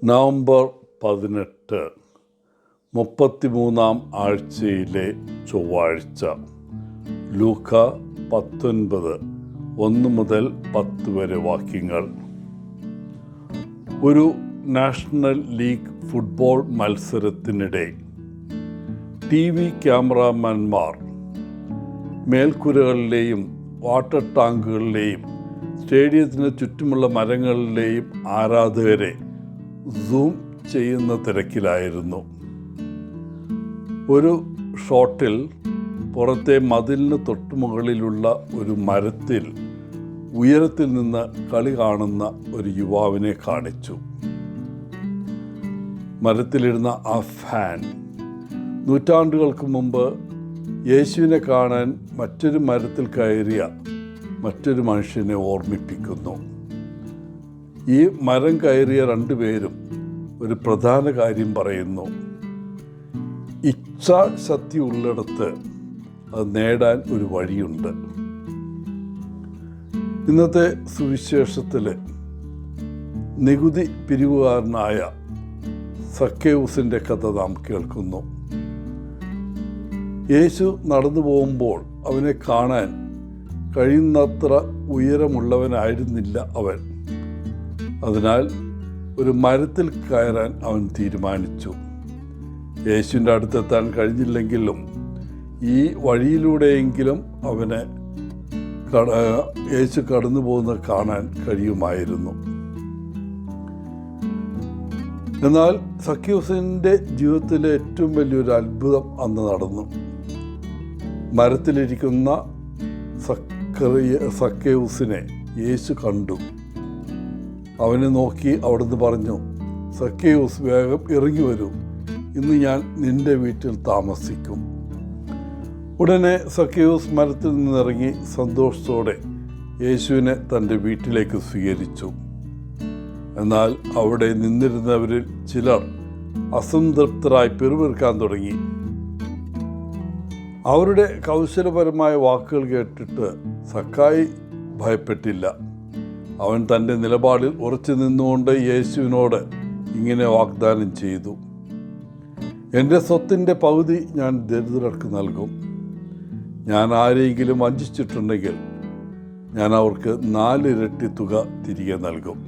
November 18 33 ആഴ്ചയിലെ ചൊവ്വാഴ്ച. ലൂക്ക 19 1 മുതൽ 10 വരെ വാക്യങ്ങൾ. ഒരു നാഷണൽ ലീഗ് ഫുട്ബോൾ മത്സരത്തിനിടെ TV ക്യാമറാമാൻമാർ മേൽക്കൂരകളിലെയും വാട്ടർ ടാങ്കുകളിലെയും സ്റ്റേഡിയത്തിന് ചുറ്റുമുള്ള മരങ്ങളിലെയും ആരാധകരെ സൂം ചെയ്യുന്ന തിരക്കിലായിരുന്നു. ഒരു ഷോട്ടിൽ പുറത്തെ മതിലിന് തൊട്ടുമുകളിലുള്ള ഒരു മരത്തിൽ ഉയരത്തിൽ നിന്ന് കളി കാണുന്ന ഒരു യുവാവിനെ കാണിച്ചു. മരത്തിലിരുന്ന ആ ഫാൻ നൂറ്റാണ്ടുകൾക്ക് മുമ്പ് യേശുവിനെ കാണാൻ മറ്റൊരു മരത്തിൽ കയറിയ മറ്റൊരു മനുഷ്യനെ ഓർമ്മിപ്പിക്കുന്നു. ഈ മരം കയറിയ രണ്ടുപേരും ഒരു പ്രധാന കാര്യം പറയുന്നു: ഇച്ഛാശക്തി ഉള്ളിടത്ത് അത് നേടാൻ ഒരു വഴിയുണ്ട്. ഇന്നത്തെ സുവിശേഷത്തിൽ നികുതി പിരിവുകാരനായ സക്കേവുസിൻ്റെ കഥ നാം കേൾക്കുന്നു. യേശു നടന്നു പോകുമ്പോൾ അവനെ കാണാൻ കഴിയുന്നത്ര ഉയരമുള്ളവനായിരുന്നില്ല അവൻ. അതിനാൽ ഒരു മരത്തിൽ കയറാൻ അവൻ തീരുമാനിച്ചു. യേശുവിൻ്റെ അടുത്തെത്താൻ കഴിഞ്ഞില്ലെങ്കിലും ഈ വഴിയിലൂടെയെങ്കിലും അവന് യേശു കടന്നു പോകുന്നത് കാണാൻ കഴിയുമായിരുന്നു. എന്നാൽ സക്കേവുസിൻ്റെ ജീവിതത്തിലെ ഏറ്റവും വലിയൊരു അത്ഭുതം അന്ന് നടന്നു. മരത്തിലിരിക്കുന്ന സക്കേവുസിനെ യേശു കണ്ടു. അവനെ നോക്കി അവിടുന്ന് പറഞ്ഞു: സക്കേവുസ്, വേഗം ഇറങ്ങി വരൂ, ഇന്ന് ഞാൻ നിന്റെ വീട്ടിൽ താമസിക്കും. ഉടനെ സക്കേവുസ് മരത്തിൽ നിന്നിറങ്ങി സന്തോഷത്തോടെ യേശുവിനെ തൻ്റെ വീട്ടിലേക്ക് സ്വീകരിച്ചു. എന്നാൽ അവിടെ നിന്നിരുന്നവരിൽ ചിലർ അസംതൃപ്തരായി പിറുപിറുക്കാൻ തുടങ്ങി. അവരുടെ കൗശലപരമായ വാക്കുകൾ കേട്ടിട്ട് സക്കായി ഭയപ്പെട്ടില്ല. അവൻ തൻ്റെ നിലപാടിൽ ഉറച്ചു നിന്നുകൊണ്ട് യേശുവിനോട് ഇങ്ങനെ വാഗ്ദാനം ചെയ്തു: എൻ്റെ സ്വത്തിൻ്റെ പകുതി ഞാൻ ദരിദ്രർക്ക് നൽകും. ഞാൻ ആരെങ്കിലും വഞ്ചിച്ചിട്ടുണ്ടെങ്കിൽ ഞാൻ അവർക്ക് 4 ഇരട്ടി തുക തിരികെ നൽകും.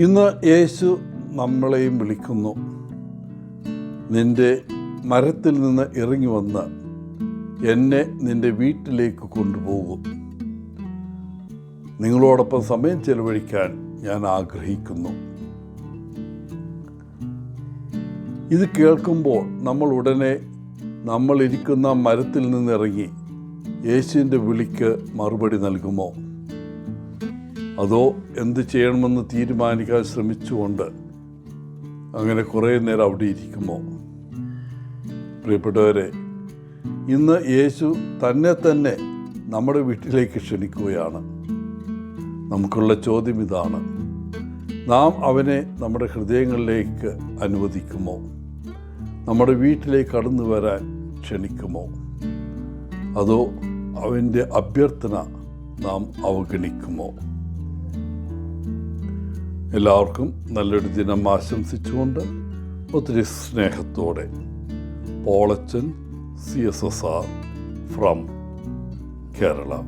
ഇന്ന് യേശു നമ്മളെയും വിളിക്കുന്നു. നിൻ്റെ മരത്തിൽ നിന്ന് ഇറങ്ങി വന്ന് എന്നെ നിൻ്റെ വീട്ടിലേക്ക് കൊണ്ടുപോകും. നിങ്ങളോടൊപ്പം സമയം ചെലവഴിക്കാൻ ഞാൻ ആഗ്രഹിക്കുന്നു. ഇത് കേൾക്കുമ്പോൾ നമ്മൾ ഉടനെ നമ്മളിരിക്കുന്ന മരത്തിൽ നിന്നിറങ്ങി യേശുവിൻ്റെ വിളിക്ക് മറുപടി നൽകുമോ? അതോ എന്ത് ചെയ്യണമെന്ന് തീരുമാനിക്കാൻ ശ്രമിച്ചുകൊണ്ട് അങ്ങനെ കുറേ നേരം അവിടെ ഇരിക്കുമോ? പ്രിയപ്പെട്ടവരെ, ഇന്ന് യേശു തന്നെ നമ്മുടെ വീട്ടിലേക്ക് ക്ഷണിക്കുകയാണ്. നമുക്കുള്ള ചോദ്യം ഇതാണ്: നാം അവനെ നമ്മുടെ ഹൃദയങ്ങളിലേക്ക് അനുവദിക്കുമോ? നമ്മുടെ വീട്ടിലേക്ക് കടന്നു വരാൻ ക്ഷണിക്കുമോ? അതോ അവൻ്റെ അഭ്യർത്ഥന നാം അവഗണിക്കുമോ? എല്ലാവർക്കും നല്ലൊരു ദിനം ആശംസിച്ചുകൊണ്ട് ഒത്തിരി സ്നേഹത്തോടെ പോളച്ചൻ, CSSR from Kerala.